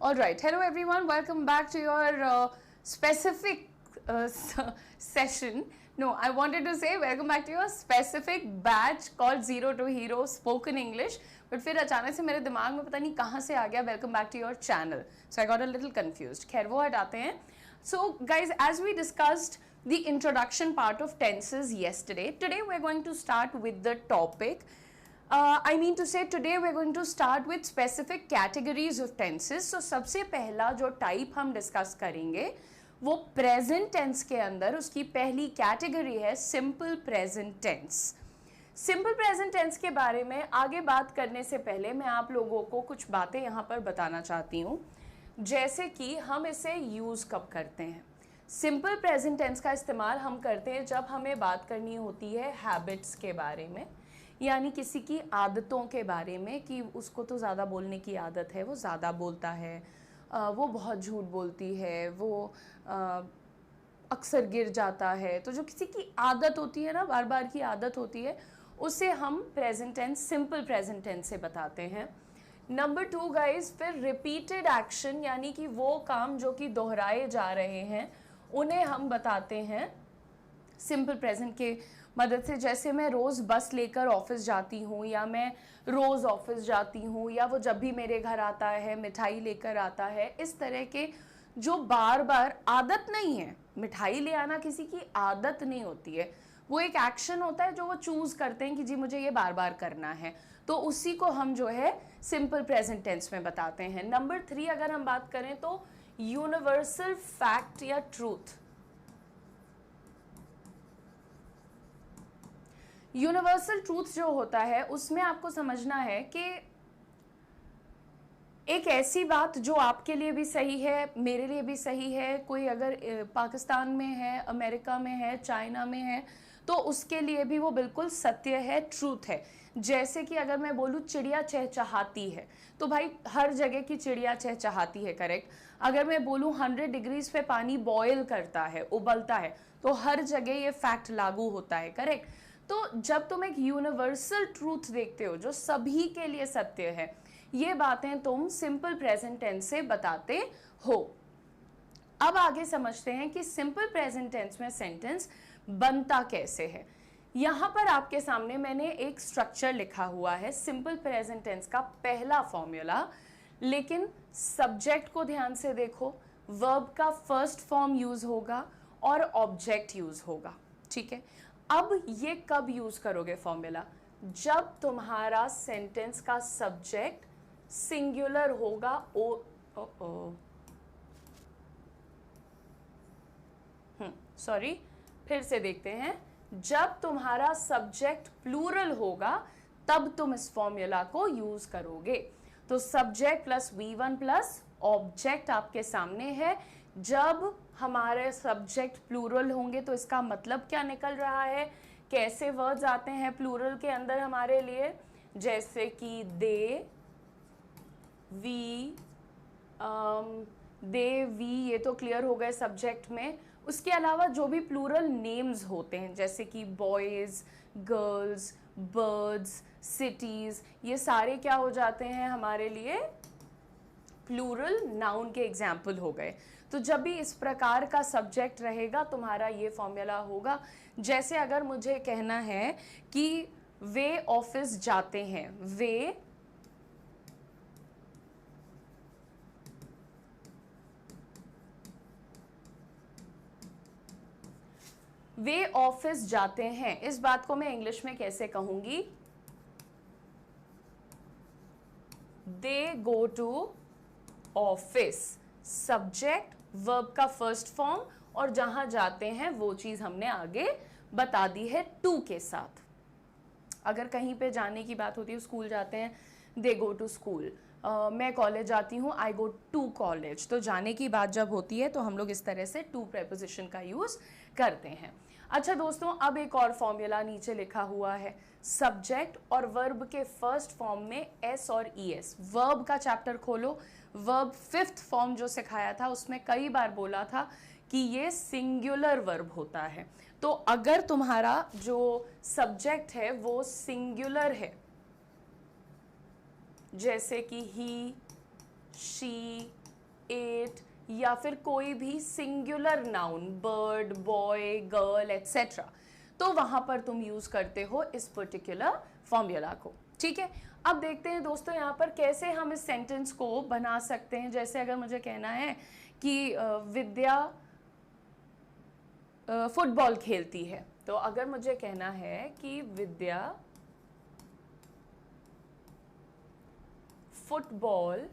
All right. Hello, everyone. Welcome back to your specific session. No, I wanted to say welcome back to your specific batch called Zero to Hero Spoken English. But फिर अचानक से मेरे दिमाग में पता नहीं कहाँ से आ गया welcome back to your channel. So I got a little confused. खैर वो हटाते हैं. So guys, as we discussed the introduction part of tenses yesterday, today we're going to start with the topic. I mean to say today we're going to start with specific categories of tenses. So सबसे पहला जो type हम discuss करेंगे वो present tense के अंदर उसकी पहली कैटेगरी है simple present tense. Simple present tense के बारे में आगे बात करने से पहले मैं आप लोगों को कुछ बातें यहाँ पर बताना चाहती हूँ, जैसे कि हम इसे यूज़ कब करते हैं. सिंपल प्रेजेंट टेंस का इस्तेमाल हम करते हैं जब हमें बात करनी होती है हैबिट्स के बारे में, यानी किसी की आदतों के बारे में कि उसको तो ज़्यादा बोलने की आदत है, वो ज़्यादा बोलता है, वो बहुत झूठ बोलती है, वो अक्सर गिर जाता है. तो जो किसी की आदत होती है ना, बार बार की आदत होती है, उसे हम present tense simple present tense से बताते हैं. नंबर 2 गाइज, फिर रिपीटेड एक्शन यानी कि वो काम जो कि दोहराए जा रहे हैं उन्हें हम बताते हैं सिंपल प्रेजेंट के मदद से. जैसे मैं रोज़ बस लेकर ऑफिस जाती हूँ, या मैं रोज़ ऑफिस जाती हूँ, या वो जब भी मेरे घर आता है मिठाई लेकर आता है. इस तरह के जो बार बार आदत नहीं है, मिठाई ले आना किसी की आदत नहीं होती है, वो एक एक्शन होता है जो वो चूज़ करते हैं कि जी मुझे ये बार बार करना है, तो उसी को हम जो है सिंपल प्रेजेंट टेंस में बताते हैं. नंबर 3 अगर हम बात करें तो यूनिवर्सल फैक्ट या ट्रूथ. यूनिवर्सल ट्रूथ जो होता है उसमें आपको समझना है कि एक ऐसी बात जो आपके लिए भी सही है, मेरे लिए भी सही है, कोई अगर पाकिस्तान में है, अमेरिका में है, चाइना में है, तो उसके लिए भी वो बिल्कुल सत्य है, ट्रूथ है. जैसे कि अगर मैं बोलूँ चिड़िया चहचहाती है, तो भाई हर जगह की चिड़िया चहचहाती है, करेक्ट. अगर मैं बोलूँ 100 डिग्रीज पे पानी बॉयल करता है, उबलता है, तो हर जगह ये फैक्ट लागू होता है, करेक्ट. तो जब तुम एक यूनिवर्सल ट्रूथ देखते हो जो सभी के लिए सत्य है, ये बातें तुम सिंपल प्रेजेंट टेंस से बताते हो. अब आगे समझते हैं कि सिंपल प्रेजेंट टेंस में सेंटेंस बनता कैसे है. यहां पर आपके सामने मैंने एक स्ट्रक्चर लिखा हुआ है सिंपल प्रेजेंट टेंस का पहला फॉर्मूला, लेकिन सब्जेक्ट को ध्यान से देखो. वर्ब का फर्स्ट फॉर्म यूज होगा और ऑब्जेक्ट यूज होगा, ठीक है. अब ये कब यूज करोगे फॉर्मूला? जब तुम्हारा सेंटेंस का सब्जेक्ट सिंगुलर होगा. सॉरी, फिर से देखते हैं. जब तुम्हारा सब्जेक्ट प्लूरल होगा तब तुम इस फॉर्मूला को यूज करोगे. तो subject plus V1 plus object आपके सामने है. जब हमारे सब्जेक्ट प्लूरल होंगे तो इसका मतलब क्या निकल रहा है, कैसे वर्ड्स आते हैं प्लूरल के अंदर हमारे लिए, जैसे कि दे, वी, दे, वी, ये तो क्लियर हो गए सब्जेक्ट में. उसके अलावा जो भी प्लूरल नेम्स होते हैं जैसे कि बॉयज, गर्ल्स, बर्ड्स, सिटीज, ये सारे क्या हो जाते हैं हमारे लिए प्लूरल नाउन के एग्जाम्पल हो गए. तो जब भी इस प्रकार का सब्जेक्ट रहेगा तुम्हारा ये फॉर्मूला होगा. जैसे अगर मुझे कहना है कि वे ऑफिस जाते हैं, वे ऑफिस जाते हैं, इस बात को मैं इंग्लिश में कैसे कहूंगी? They go to office. Subject, verb का फर्स्ट फॉर्म, और जहां जाते हैं वो चीज हमने आगे बता दी है टू के साथ. अगर कहीं पे जाने की बात होती है, स्कूल जाते हैं, दे गो टू स्कूल. मैं कॉलेज जाती हूँ, आई गो टू कॉलेज. तो जाने की बात जब होती है तो हम लोग इस तरह से टू प्रेपोजिशन का यूज करते हैं. अच्छा दोस्तों, अब एक और फॉर्मूला नीचे लिखा हुआ है. सब्जेक्ट और वर्ब के फर्स्ट फॉर्म में एस और ई एस. वर्ब का चैप्टर खोलो, वर्ब 5th फॉर्म जो सिखाया था उसमें कई बार बोला था कि ये सिंगुलर वर्ब होता है. तो अगर तुम्हारा जो सब्जेक्ट है वो सिंगुलर है, जैसे कि ही, शी, इट, या फिर कोई भी singular noun, bird, boy, girl etcetera, तो वहां पर तुम यूज करते हो इस पर्टिकुलर फॉर्मूला को। ठीक है, अब देखते हैं दोस्तों यहाँ पर कैसे हम इस सेंटेंस को बना सकते हैं। जैसे अगर मुझे कहना है कि विद्या फुटबॉल खेलती है, तो अगर मुझे कहना है कि विद्या फुटबॉल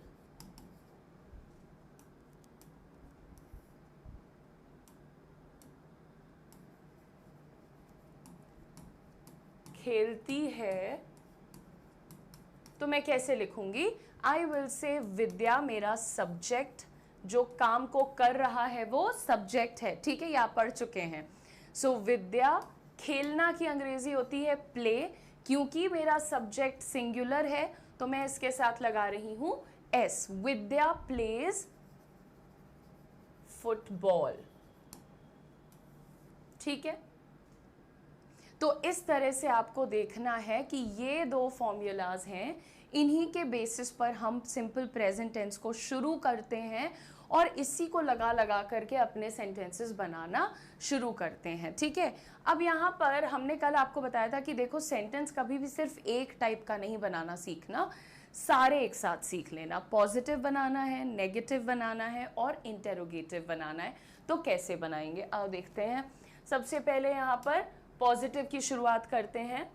खेलती है, तो मैं कैसे लिखूंगी? आई विल से विद्या मेरा सब्जेक्ट, जो काम को कर रहा है वो सब्जेक्ट है। ठीक है, ये आप पढ़ चुके हैं। सो विद्या, खेलना की अंग्रेजी होती है प्ले, क्योंकि मेरा सब्जेक्ट सिंगुलर है तो मैं इसके साथ लगा रही हूं एस। विद्या प्लेज फुटबॉल। ठीक है, तो इस तरह से आपको देखना है कि ये दो फॉर्मूलाज हैं, इन्हीं के बेसिस पर हम सिंपल प्रेजेंट टेंस को शुरू करते हैं और इसी को लगा लगा करके अपने सेंटेंसेस बनाना शुरू करते हैं। ठीक है, अब यहाँ पर हमने कल आपको बताया था कि देखो सेंटेंस कभी भी सिर्फ एक टाइप का नहीं बनाना सीखना, सारे एक साथ सीख लेना। पॉजिटिव बनाना है, नेगेटिव बनाना है और इंटेरोगेटिव बनाना है। तो कैसे बनाएंगे आओ देखते हैं। सबसे पहले यहाँ पर पॉजिटिव की शुरुआत करते हैं।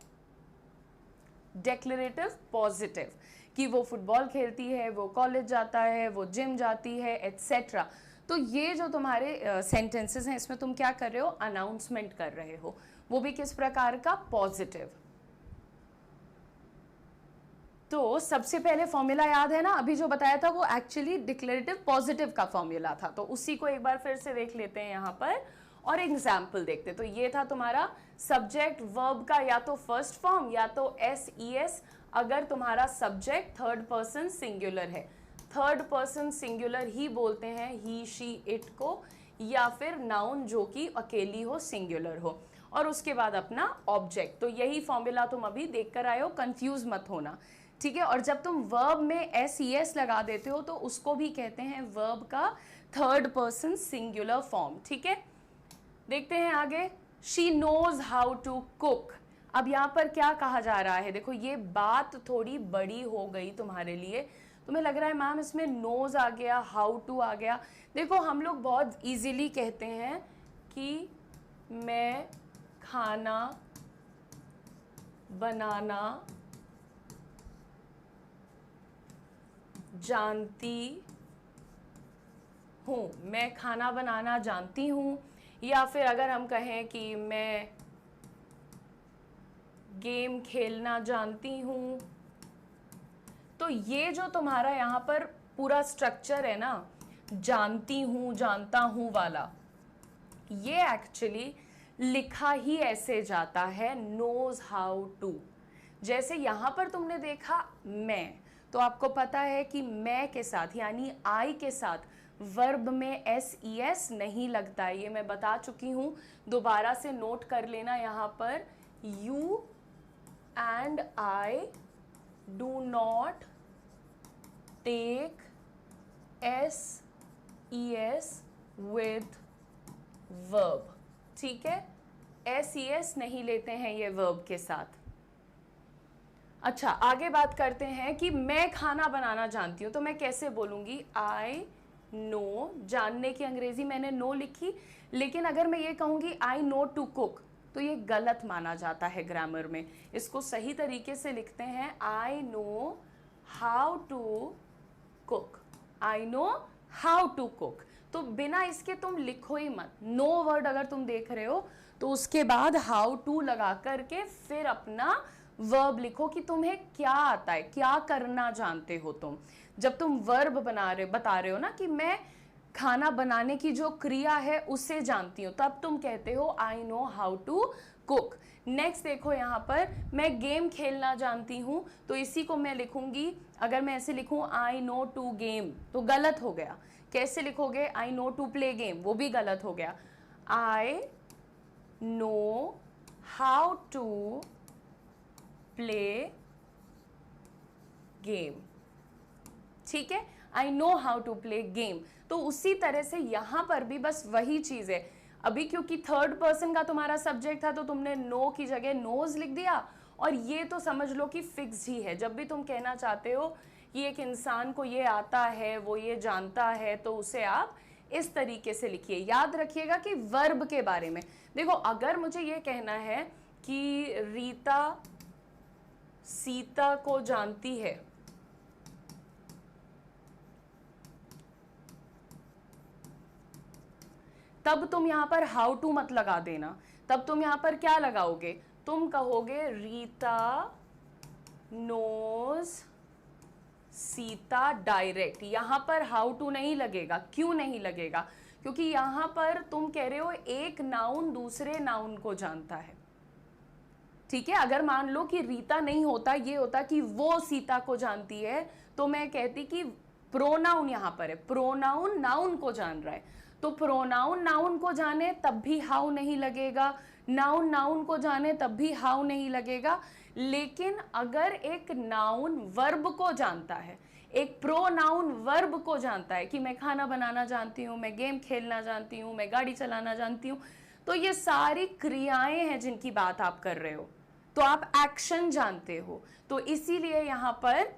डेक्लरेटिव पॉजिटिव, कि वो फुटबॉल खेलती है, वो कॉलेज जाता है, वो जिम जाती है एट्सेट्रा। तो ये जो तुम्हारे सेंटेंसेस हैं, इसमें तुम क्या कर रहे हो? अनाउंसमेंट कर रहे हो, वो भी किस प्रकार का? पॉजिटिव। तो सबसे पहले फॉर्मूला याद है ना, अभी जो बताया था वो एक्चुअली डिक्लेरेटिव पॉजिटिव का फॉर्मूला था, तो उसी को एक बार फिर से देख लेते हैं यहाँ पर और एग्जाम्पल देखते। तो ये था तुम्हारा सब्जेक्ट वर्ब का या तो फर्स्ट फॉर्म या तो एस ई एस, अगर तुम्हारा सब्जेक्ट थर्ड पर्सन सिंगुलर है। थर्ड पर्सन सिंगुलर ही बोलते हैं ही, शी, इट को, या फिर नाउन जो कि अकेली हो, सिंगुलर हो, और उसके बाद अपना ऑब्जेक्ट। तो यही फॉर्मूला तुम अभी देख कर आए हो, कंफ्यूज मत होना। ठीक है, और जब तुम वर्ब में एस ई एस लगा देते हो तो उसको भी कहते हैं वर्ब का थर्ड पर्सन सिंगुलर फॉर्म। ठीक है, देखते हैं आगे। She knows how to cook. अब यहाँ पर क्या कहा जा रहा है? देखो ये बात थोड़ी बड़ी हो गई तुम्हारे लिए। तुम्हें लग रहा है मैम इसमें नोज आ गया, हाउ टू आ गया। देखो हम लोग बहुत इजीली कहते हैं कि मैं खाना बनाना जानती हूँ, मैं खाना बनाना जानती हूँ। या फिर अगर हम कहें कि मैं गेम खेलना जानती हूँ, तो ये जो तुम्हारा यहाँ पर पूरा स्ट्रक्चर है ना, जानती हूँ, जानता हूँ वाला, ये एक्चुअली लिखा ही ऐसे जाता है, नोज हाउ टू। जैसे यहाँ पर तुमने देखा मैं, तो आपको पता है कि मैं के साथ यानी आई के साथ वर्ब में एस ई एस नहीं लगता है, ये मैं बता चुकी हूँ। दोबारा से नोट कर लेना यहाँ पर, you and I do not take S E S with verb. ठीक है, एस ई एस नहीं लेते हैं ये वर्ब के साथ। अच्छा, आगे बात करते हैं कि मैं खाना बनाना जानती हूँ, तो मैं कैसे बोलूँगी? आई नो, जानने की अंग्रेजी मैंने नो लिखी, लेकिन अगर मैं ये कहूँगी आई नो टू कुक, तो ये गलत माना जाता है ग्रामर में। इसको सही तरीके से लिखते हैं I know how to cook. I know how to cook, तो बिना इसके तुम लिखो ही मत। नो वर्ड अगर तुम देख रहे हो तो उसके बाद हाउ टू लगा करके फिर अपना वर्ब लिखो कि तुम्हें क्या आता है, क्या करना जानते हो तुम। जब तुम वर्ब बता रहे हो ना कि मैं खाना बनाने की जो क्रिया है उसे जानती हूँ, तब तुम कहते हो I know how to cook. Next देखो यहाँ पर, मैं गेम खेलना जानती हूँ, तो इसी को मैं लिखूंगी, अगर मैं ऐसे लिखूं आई नो टू गेम तो गलत हो गया। कैसे लिखोगे? I know to play game, वो भी गलत हो गया। I know how to play game. ठीक है, I know how to play game. तो उसी तरह से यहाँ पर भी बस वही चीज़ है। अभी क्योंकि थर्ड पर्सन का तुम्हारा सब्जेक्ट था तो तुमने नो की जगह नोज लिख दिया, और ये तो समझ लो कि फिक्स ही है। जब भी तुम कहना चाहते हो कि एक इंसान को ये आता है, वो ये जानता है, तो उसे आप इस तरीके से लिखिए। याद रखिएगा कि वर्ब के बारे में देखो, अगर मुझे ये कहना है कि रीता सीता को जानती है, तब तुम यहां पर हाउ टू मत लगा देना। तब तुम यहां पर क्या लगाओगे? तुम कहोगे रीता नोज सीता डायरेक्ट। यहां पर हाउ टू नहीं लगेगा। क्यों नहीं लगेगा? क्योंकि यहां पर तुम कह रहे हो एक नाउन दूसरे नाउन को जानता है। ठीक है, अगर मान लो कि रीता नहीं होता, ये होता कि वो सीता को जानती है, तो मैं कहती कि प्रोनाउन यहां पर है, प्रोनाउन नाउन को जान रहा है। तो प्रोनाउन नाउन को जाने तब भी हाउ नहीं लगेगा, नाउन नाउन को जाने तब भी हाउ नहीं लगेगा। लेकिन अगर एक नाउन वर्ब को जानता है, एक प्रोनाउन वर्ब को जानता है कि मैं खाना बनाना जानती हूँ, मैं गेम खेलना जानती हूँ, मैं गाड़ी चलाना जानती हूँ, तो ये सारी क्रियाएं हैं जिनकी बात आप कर रहे हो, तो आप एक्शन जानते हो। तो इसीलिए यहां पर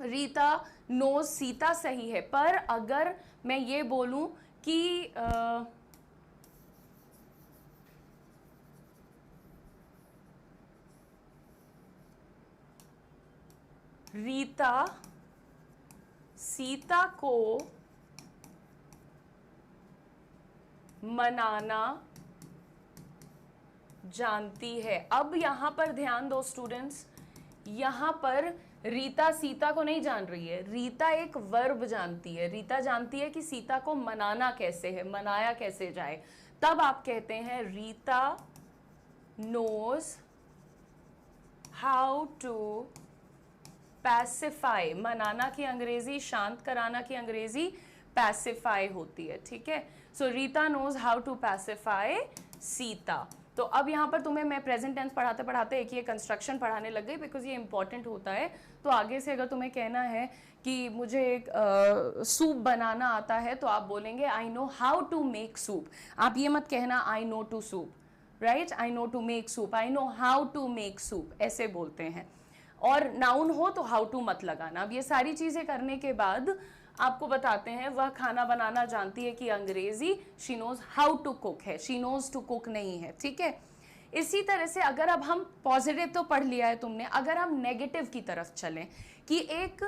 रीता नोज सीता सही है। पर अगर मैं ये बोलूं कि रीता सीता को मनाना जानती है। अब यहां पर ध्यान दो स्टूडेंट्स, यहां पर रीता सीता को नहीं जान रही है, रीता एक वर्ब जानती है। रीता जानती है कि सीता को मनाना कैसे है, मनाया कैसे जाए। तब आप कहते हैं Rita knows how to pacify. मनाना की अंग्रेजी, शांत कराना की अंग्रेजी पैसिफाई होती है। ठीक है, so Rita knows how to pacify Sita. तो अब यहाँ पर तुम्हें मैं प्रेजेंट टेंस पढ़ाते पढ़ाते एक ये कंस्ट्रक्शन पढ़ाने लग गई, बिकॉज ये इंपॉर्टेंट होता है। तो आगे से अगर तुम्हें कहना है कि मुझे एक सूप बनाना आता है, तो आप बोलेंगे I know how to make soup. आप ये मत कहना I know to soup, right? I know to make soup, I know how to make soup, ऐसे बोलते हैं। और नाउन हो तो हाउ टू मत लगाना। अब ये सारी चीज़ें करने के बाद आपको बताते हैं वह खाना बनाना जानती है कि अंग्रेजी she knows how to cook है, शी नोज टू कुक नहीं है। ठीक है, इसी तरह से अगर अब हम पॉजिटिव तो पढ़ लिया है तुमने, अगर हम नेगेटिव की तरफ चलें कि एक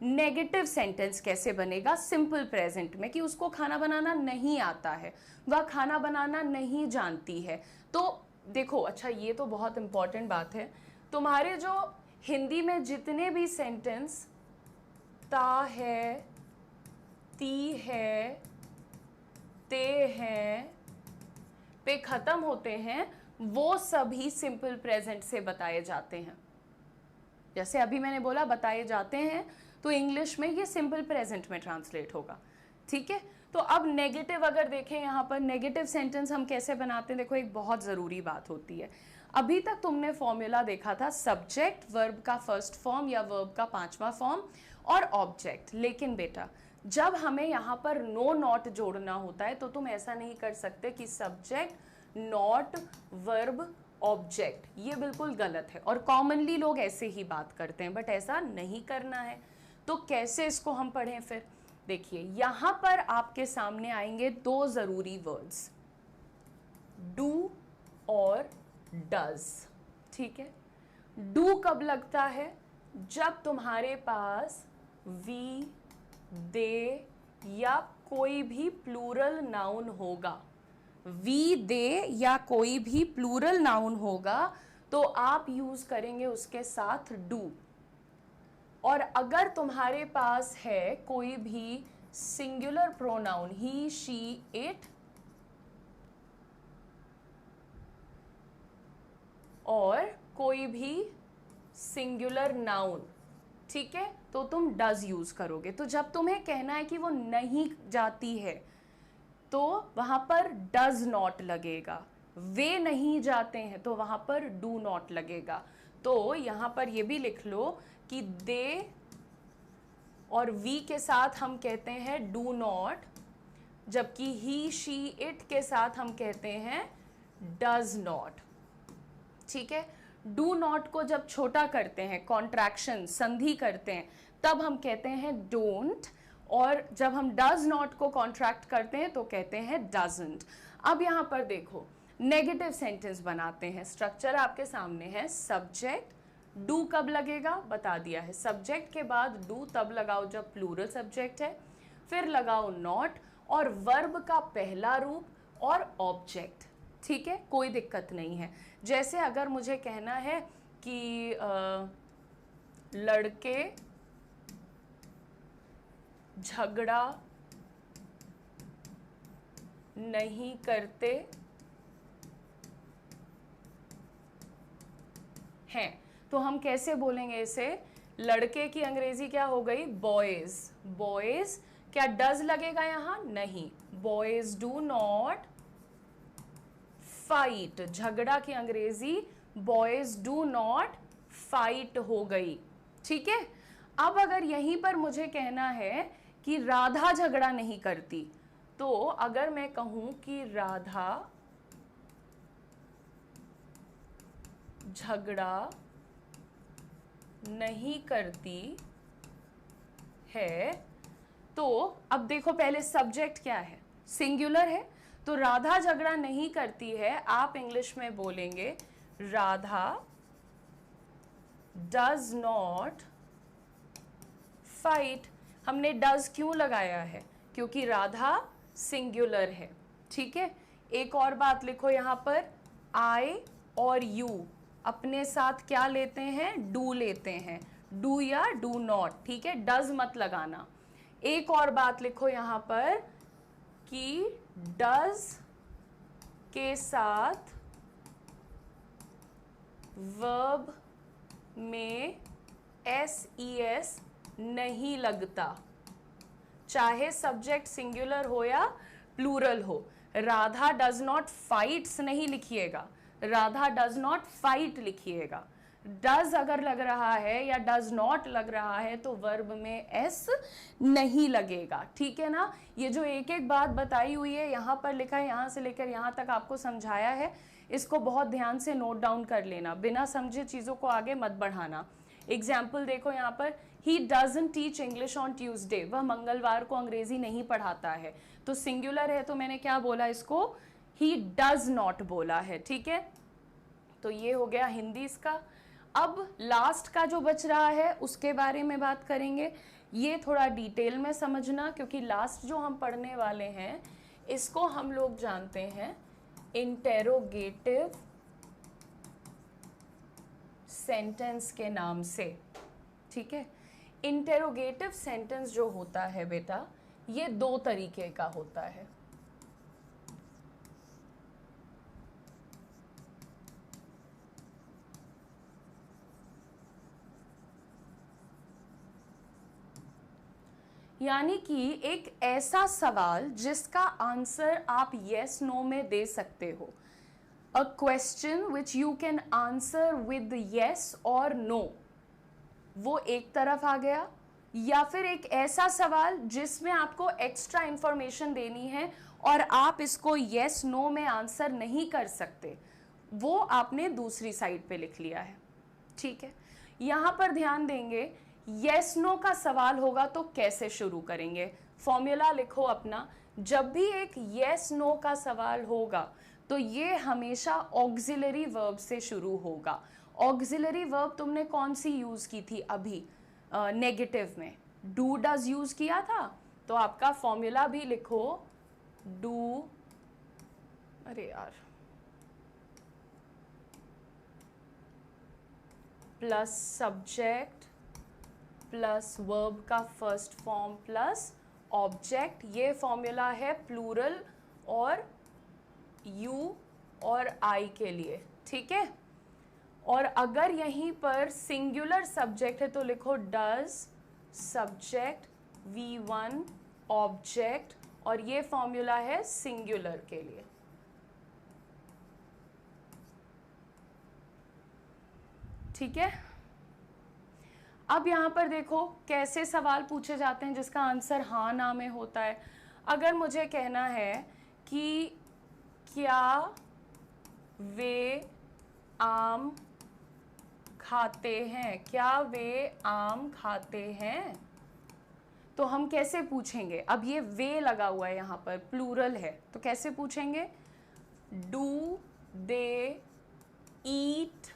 नेगेटिव सेंटेंस कैसे बनेगा सिंपल प्रेजेंट में, कि उसको खाना बनाना नहीं आता है, वह खाना बनाना नहीं जानती है। तो देखो, अच्छा ये तो बहुत इंपॉर्टेंट बात है, तुम्हारे जो हिंदी में जितने भी सेंटेंस ता है, ती है, ते हैं पे खत्म होते हैं, वो सभी सिंपल प्रेजेंट से बताए जाते हैं। जैसे अभी मैंने बोला बताए जाते हैं, तो इंग्लिश में ये सिंपल प्रेजेंट में ट्रांसलेट होगा। ठीक है, तो अब नेगेटिव अगर देखें, यहाँ पर नेगेटिव सेंटेंस हम कैसे बनाते हैं, देखो एक बहुत ज़रूरी बात होती है। अभी तक तुमने फॉर्मूला देखा था सब्जेक्ट, वर्ब का फर्स्ट फॉर्म या वर्ब का 5वां फॉर्म और ऑब्जेक्ट। लेकिन बेटा जब हमें यहाँ पर नो नॉट जोड़ना होता है, तो तुम ऐसा नहीं कर सकते कि सब्जेक्ट नॉट वर्ब ऑब्जेक्ट, ये बिल्कुल गलत है। और कॉमनली लोग ऐसे ही बात करते हैं, बट ऐसा नहीं करना है। तो कैसे इसको हम पढ़ें फिर? देखिए यहाँ पर आपके सामने आएंगे दो ज़रूरी वर्ड्स, डू और डज। ठीक है, डू कब लगता है? जब तुम्हारे पास वी, दे या कोई भी प्लूरल नाउन होगा, वी, दे या कोई भी प्लूरल नाउन होगा, तो आप यूज करेंगे उसके साथ डू। और अगर तुम्हारे पास है कोई भी singular pronoun, he, she, it, और कोई भी सिंगुलर नाउन, ठीक है, तो तुम डज यूज करोगे। तो जब तुम्हें कहना है कि वो नहीं जाती है, तो वहां पर डज नॉट लगेगा। वे नहीं जाते हैं, तो वहां पर डू नॉट लगेगा। तो यहां पर ये भी लिख लो कि दे और वी के साथ हम कहते हैं डू नॉट, जबकि ही शी इट के साथ हम कहते हैं डज नॉट। ठीक है, डू नॉट को जब छोटा करते हैं, कॉन्ट्रैक्शन संधि करते हैं, तब हम कहते हैं डोंट, और जब हम डज नॉट को कॉन्ट्रैक्ट करते हैं तो कहते हैं डजंट। अब यहाँ पर देखो नेगेटिव सेंटेंस बनाते हैं। स्ट्रक्चर आपके सामने है। सब्जेक्ट, डू कब लगेगा बता दिया है, सब्जेक्ट के बाद डू तब लगाओ जब प्लूरल सब्जेक्ट है, फिर लगाओ नॉट और वर्ब का पहला रूप और ऑब्जेक्ट। ठीक है, कोई दिक्कत नहीं है। जैसे अगर मुझे कहना है कि लड़के झगड़ा नहीं करते हैं, तो हम कैसे बोलेंगे इसे? लड़के की अंग्रेजी क्या हो गई? बॉयज। बॉयज क्या डज लगेगा यहां? नहीं, बॉयज डू नॉट फाइट। झगड़ा की अंग्रेजी बॉयज डू नॉट फाइट हो गई। ठीक है, अब अगर यहीं पर मुझे कहना है कि राधा झगड़ा नहीं करती, तो अगर मैं कहूं कि राधा झगड़ा नहीं करती है, तो अब देखो पहले सब्जेक्ट क्या है? सिंगुलर है, तो राधा झगड़ा नहीं करती है, आप इंग्लिश में बोलेंगे राधा डज नॉट फाइट। हमने डज क्यों लगाया है? क्योंकि राधा सिंगुलर है। ठीक है, एक और बात लिखो यहां पर, आई और यू अपने साथ क्या लेते हैं? डू लेते हैं, डू या डू नॉट। ठीक है, डज मत लगाना। एक और बात लिखो यहां पर कि डज के साथ वर्ब में SES नहीं लगता, चाहे सब्जेक्ट सिंगुलर हो या प्लूरल हो। राधा डज नॉट फाइट्स नहीं लिखिएगा, राधा डज नॉट फाइट लिखिएगा। डज अगर लग रहा है या डज नॉट लग रहा है तो वर्ब में S नहीं लगेगा। ठीक है ना, ये जो एक एक बात बताई हुई है यहाँ पर लिखा है, यहाँ से लेकर यहाँ तक आपको समझाया है, इसको बहुत ध्यान से नोट डाउन कर लेना, बिना समझे चीज़ों को आगे मत बढ़ाना। एग्जाम्पल देखो यहाँ पर, he doesn't teach English on Tuesday, वह मंगलवार को अंग्रेजी नहीं पढ़ाता है। तो सिंगुलर है तो मैंने क्या बोला इसको? ही डज नॉट बोला है। ठीक है, तो ये हो गया हिंदी इसका। अब लास्ट का जो बच रहा है उसके बारे में बात करेंगे। ये थोड़ा डिटेल में समझना, क्योंकि लास्ट जो हम पढ़ने वाले हैं इसको हम लोग जानते हैं इंटेरोगेटिव सेंटेंस के नाम से। ठीक है, इंटेरोगेटिव सेंटेंस जो होता है बेटा, ये दो तरीके का होता है। यानी कि एक ऐसा सवाल जिसका आंसर आप यस नो में दे सकते हो। A question which you can answer with yes और नो, वो एक तरफ आ गया। या फिर एक ऐसा सवाल जिसमें आपको एक्स्ट्रा इंफॉर्मेशन देनी है और आप इसको यस नो में आंसर नहीं कर सकते, वो आपने दूसरी साइड पे लिख लिया है। ठीक है, यहां पर ध्यान देंगे, यस नो का सवाल होगा तो कैसे शुरू करेंगे? फॉर्मूला लिखो अपना, जब भी एक यस नो का सवाल होगा तो ये हमेशा ऑक्सिलरी वर्ब से शुरू होगा। ऑक्सिलरी वर्ब तुमने कौन सी यूज की थी अभी नेगेटिव में? डू डज यूज किया था, तो आपका फॉर्मूला भी लिखो, डू, अरे यार, प्लस सब्जेक्ट प्लस वर्ब का फर्स्ट फॉर्म प्लस ऑब्जेक्ट। ये फॉर्मूला है प्लूरल और यू और आई के लिए। ठीक है, और अगर यहीं पर सिंगुलर सब्जेक्ट है तो लिखो डज सब्जेक्ट V1 ऑब्जेक्ट, और ये फॉर्मूला है सिंगुलर के लिए। ठीक है, अब यहाँ पर देखो कैसे सवाल पूछे जाते हैं जिसका आंसर हाँ ना में होता है। अगर मुझे कहना है कि क्या वे आम खाते हैं, क्या वे आम खाते हैं, तो हम कैसे पूछेंगे? अब ये वे लगा हुआ है यहाँ पर, प्लूरल है, तो कैसे पूछेंगे? Do they eat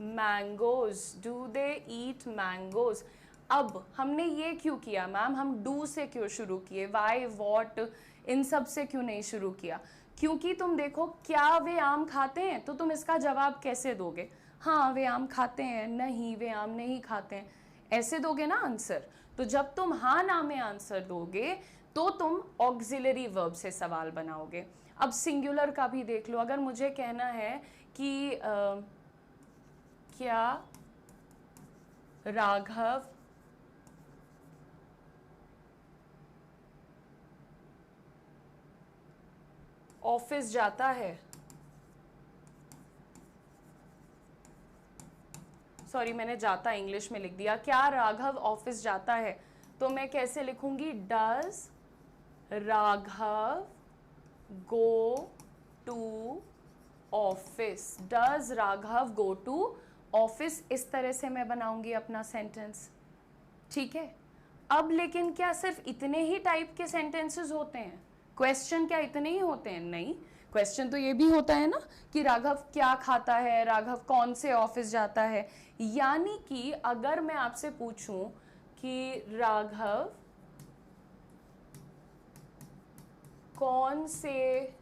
mangoes, do they eat mangoes. अब हमने ये क्यों किया मैम, हम डू से क्यों शुरू किए, वाई वॉट इन सब से क्यों नहीं शुरू किया? क्योंकि तुम देखो क्या वे आम खाते हैं, तो तुम इसका जवाब कैसे दोगे? हाँ वे आम खाते हैं, नहीं वे आम नहीं खाते हैं, ऐसे दोगे ना आंसर। तो जब तुम हाँ ना में आंसर दोगे तो तुम ऑक्सिलरी वर्ब से सवाल बनाओगे। अब सिंगुलर का भी देख लो, अगर मुझे कहना है कि क्या राघव ऑफिस जाता है, सॉरी मैंने जाता इंग्लिश में लिख दिया, क्या राघव ऑफिस जाता है, तो मैं कैसे लिखूंगी? Does Raghav go to office, does Raghav go to office, इस तरह से मैं बनाऊंगी अपना सेंटेंस। ठीक है, अब लेकिन क्या सिर्फ इतने ही टाइप के सेंटेंसेस होते हैं? क्वेश्चन क्या इतने ही होते हैं? नहीं, क्वेश्चन तो ये भी होता है ना कि राघव क्या खाता है, राघव कौन से ऑफिस जाता है। यानी कि अगर मैं आपसे पूछूं कि राघव कौन से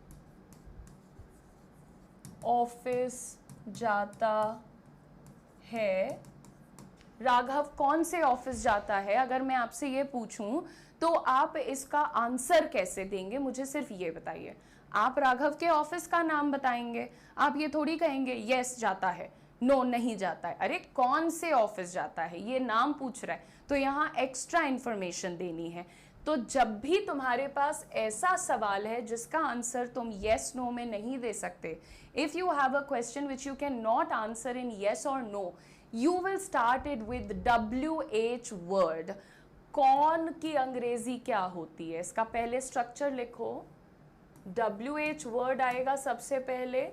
ऑफिस जाता है, राघव कौन से ऑफिस जाता है, अगर मैं आपसे ये पूछूं तो आप इसका आंसर कैसे देंगे? मुझे सिर्फ ये बताइए। आप राघव के ऑफिस का नाम बताएंगे, आप ये थोड़ी कहेंगे यस जाता है, नो नहीं जाता है। अरे कौन से ऑफिस जाता है, ये नाम पूछ रहा है, तो यहाँ एक्स्ट्रा इंफॉर्मेशन देनी है। तो जब भी तुम्हारे पास ऐसा सवाल है जिसका आंसर तुम yes no में नहीं दे सकते, if you have a question which you can not answer in yes or no, you will start it with WH word। कौन की अंग्रेजी क्या होती है, इसका पहले स्ट्रक्चर लिखो। WH वर्ड आएगा सबसे पहले,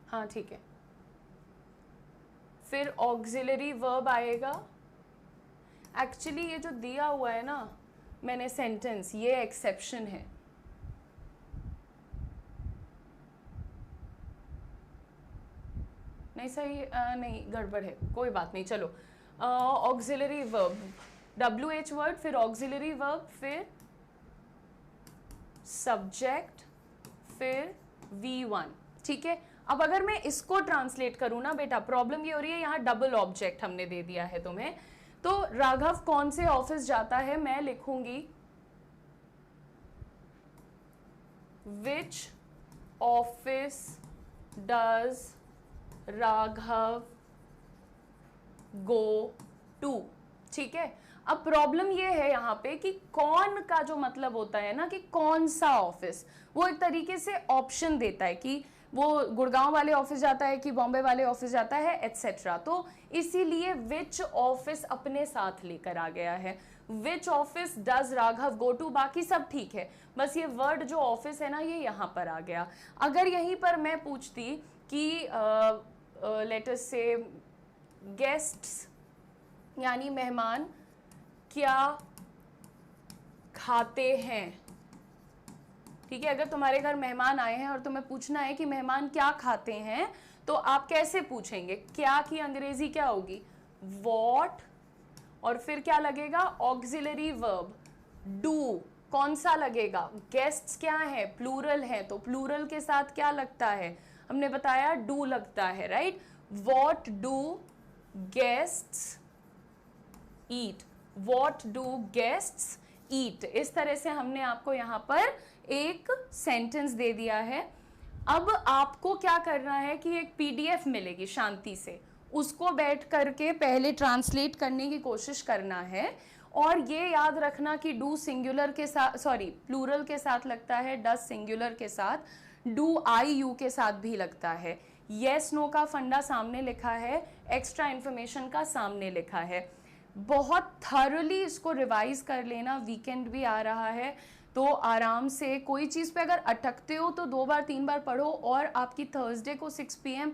हाँ ठीक है, फिर ऑक्सिलरी वर्ब आएगा। एक्चुअली ये जो दिया हुआ है ना मैंने सेंटेंस, ये एक्सेप्शन है। नहीं सही, नहीं गड़बड़ है, कोई बात नहीं, चलो। ऑक्सिलरी वर्ब, WH वर्ड, फिर ऑक्सिलरी वर्ब, फिर सब्जेक्ट, फिर V1। ठीक है, अब अगर मैं इसको ट्रांसलेट करूं ना बेटा, प्रॉब्लम ये हो रही है यहाँ डबल ऑब्जेक्ट हमने दे दिया है तुम्हें। तो राघव कौन से ऑफिस जाता है, मैं लिखूंगी which office does Raghav go to. ठीक है, अब प्रॉब्लम ये है यहाँ पे कि कौन का जो मतलब होता है ना कि कौन सा ऑफिस, वो एक तरीके से ऑप्शन देता है कि वो गुड़गांव वाले ऑफिस जाता है कि बॉम्बे वाले ऑफिस जाता है एटसेट्रा। तो इसीलिए विच ऑफिस अपने साथ लेकर आ गया है, which office does Raghav go to, बाकी सब ठीक है, बस ये वर्ड जो ऑफिस है ना ये यहाँ पर आ गया। अगर यहीं पर मैं पूछती कि लेट अस से गेस्ट्स यानी मेहमान क्या खाते हैं, ठीक है, अगर तुम्हारे घर मेहमान आए हैं और तुम्हें पूछना है कि मेहमान क्या खाते हैं, तो आप कैसे पूछेंगे? क्या की अंग्रेजी क्या होगी? वॉट, और फिर क्या लगेगा? Auxiliary verb do. कौन सा लगेगा? गेस्ट्स क्या है, प्लूरल है, तो प्लूरल के साथ क्या लगता है? हमने बताया डू लगता है, right. What do guests eat, what do guests eat, इस तरह से हमने आपको यहाँ पर एक सेंटेंस दे दिया है। अब आपको क्या करना है कि एक PDF मिलेगी शांति से, उसको बैठ करके पहले ट्रांसलेट करने की कोशिश करना है। और ये याद रखना कि डू सिंगुलर के साथ, सॉरी प्लूरल के साथ लगता है, डज सिंगुलर के साथ, डू आई यू के साथ भी लगता है। येस नो का फंडा सामने लिखा है, एक्स्ट्रा इन्फॉर्मेशन का सामने लिखा है। बहुत थॉरली इसको रिवाइज कर लेना, वीकेंड भी आ रहा है तो आराम से कोई चीज़ पे अगर अटकते हो तो 2 बार 3 बार पढ़ो। और आपकी थर्सडे को 6 PM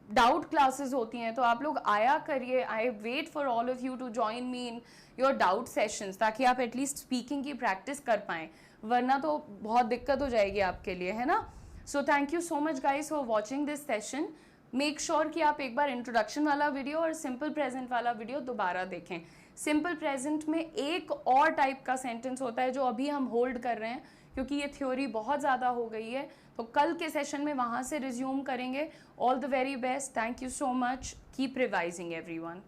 डाउट क्लासेस होती हैं, तो आप लोग आया करिए। I wait for all of you to join me in your doubt sessions, ताकि आप एटलीस्ट स्पीकिंग की प्रैक्टिस कर पाएँ, वरना तो बहुत दिक्कत हो जाएगी आपके लिए, है ना। So thank you so much guys for watching this session. Make sure कि आप एक बार इंट्रोडक्शन वाला वीडियो और सिंपल प्रेजेंट वाला वीडियो दोबारा देखें। सिंपल प्रेजेंट में एक और टाइप का सेंटेंस होता है जो अभी हम होल्ड कर रहे हैं, क्योंकि ये थ्योरी बहुत ज़्यादा हो गई है, तो कल के सेशन में वहाँ से रिज्यूम करेंगे। All the very best, thank you so much, keep revising everyone.